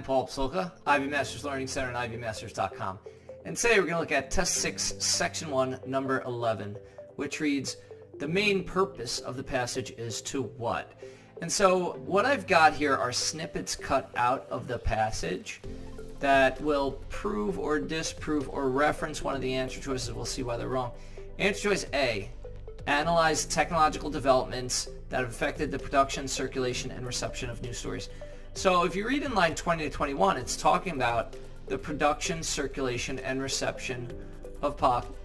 I'm Paul Psolka, Ivy Masters Learning Center and ivymasters.com. And today we're going to look at Test 6, Section 1, number 11, which reads, the main purpose of the passage is to what? And so what I've got here are snippets cut out of the passage that will prove or disprove or reference one of the answer choices. We'll see why they're wrong. Answer choice A, analyze technological developments that have affected the production, circulation, and reception of news stories. So if you read in line 20 to 21, it's talking about the production, circulation, and reception of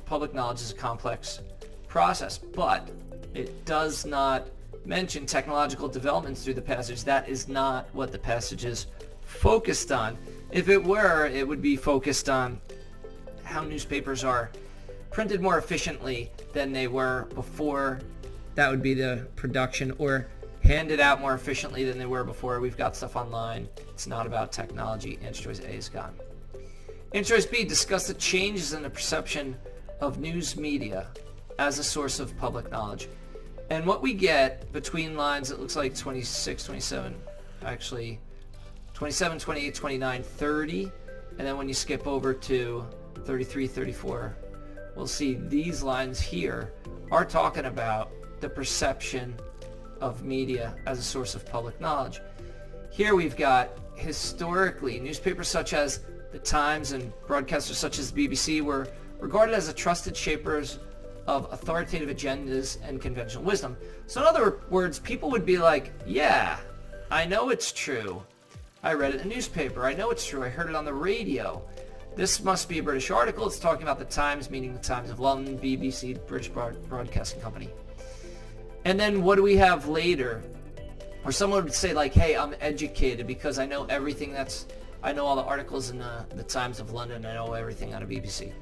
public knowledge is a complex process, but it does not mention technological developments through the passage. That is not what the passage is focused on. If it were, it would be focused on how newspapers are printed more efficiently than they were before. That would be the production, or handed out more efficiently than they were before. We've got stuff online. It's not about technology. Answer choice A is gone. Answer choice B, discuss the changes in the perception of news media as a source of public knowledge. And what we get between lines, it looks like 26, 27, actually 27, 28, 29, 30, and then when you skip over to 33, 34, we'll see these lines here are talking about the perception of media as a source of public knowledge. Here we've got, historically, newspapers such as the Times and broadcasters such as the BBC were regarded as a trusted shapers of authoritative agendas and conventional wisdom. So in other words, people would be like, yeah, I know it's true. I read it in the newspaper. I know it's true. I heard it on the radio. This must be a British article. It's talking about the Times, meaning the Times of London, BBC, British Broadcasting Company. And then what do we have later? Or someone would say like, hey, I'm educated because I know everything I know all the articles in the Times of London. I know everything on a BBC.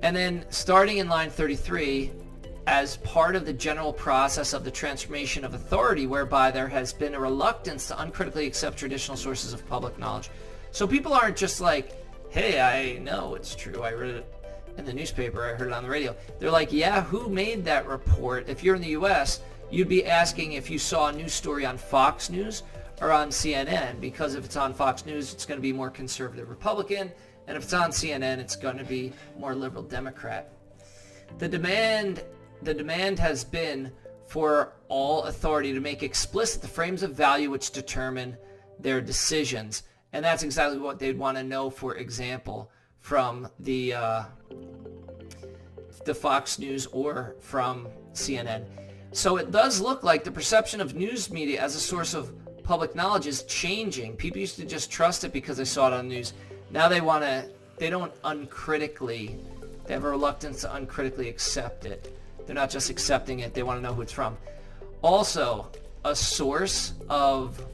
And then starting in line 33, as part of the general process of the transformation of authority, whereby there has been a reluctance to uncritically accept traditional sources of public knowledge. So people aren't just like, hey, I know it's true. I read it in the newspaper. I heard it on the radio. They're like, yeah, who made that report? If you're in the U.S., you'd be asking if you saw a news story on Fox News or on CNN, because if it's on Fox News, it's going to be more conservative Republican, and if it's on CNN, it's going to be more liberal Democrat. The demand has been for all authority to make explicit the frames of value which determine their decisions. And that's exactly what they'd want to know, for example, from the Fox News or from CNN. So it does look like the perception of news media as a source of public knowledge is changing. People used to just trust it because they saw it on the news. Now they don't uncritically, they have a reluctance to uncritically accept it. They're not just accepting it, they want to know who it's from. Also, a source of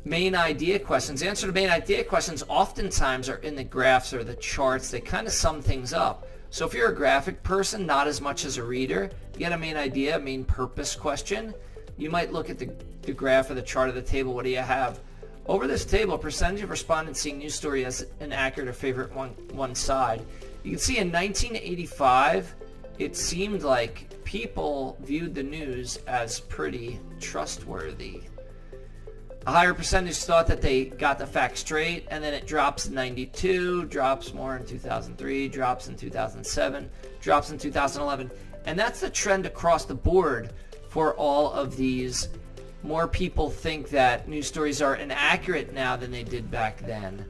main idea questions. The answer to main idea questions oftentimes are in the graphs or the charts. They kind of sum things up. So if you're a graphic person, not as much as a reader, you get a main idea, main purpose question, you might look at the graph or the chart of the table. What do you have? Over this table, percentage of respondents seeing news story as an accurate or favorite one side. You can see in 1985, it seemed like people viewed the news as pretty trustworthy. A higher percentage thought that they got the facts straight, and then it drops in 92, drops more in 2003, drops in 2007, drops in 2011. And that's the trend across the board for all of these. More people think that news stories are inaccurate now than they did back then.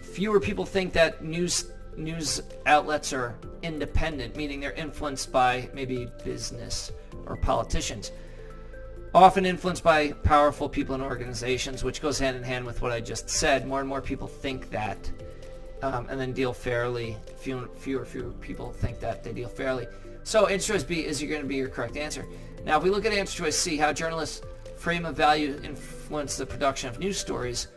Fewer people think that news outlets are independent, meaning they're influenced by maybe business or politicians. Often influenced by powerful people and organizations, which goes hand in hand with what I just said. More and more people think that, and then deal fairly. Fewer people think that they deal fairly. So answer choice B is going to be your correct answer. Now, if we look at answer choice C, how journalists' frame of value influence the production of news stories,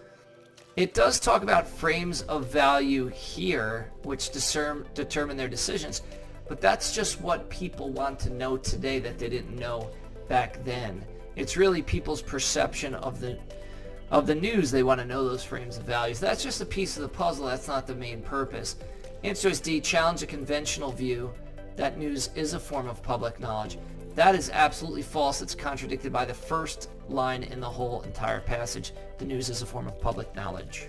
it does talk about frames of value here, which determine their decisions. But that's just what people want to know today that they didn't know back then. It's really people's perception of the news. They want to know those frames of values. That's just a piece of the puzzle. That's not the main purpose. Answer choice D, challenge a conventional view that news is a form of public knowledge. That is absolutely false. It's contradicted by the first line in the whole entire passage. The news is a form of public knowledge.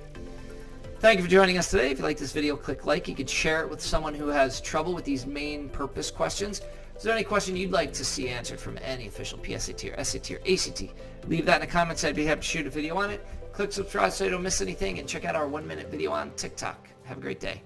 Thank you for joining us today. If you like this video, click like. You could share it with someone who has trouble with these main purpose questions. Is there any question you'd like to see answered from any official PSAT or SAT or ACT? Leave that in the comments. I'd be happy to shoot a video on it. Click subscribe so you don't miss anything, and check out our 1-minute video on TikTok. Have a great day.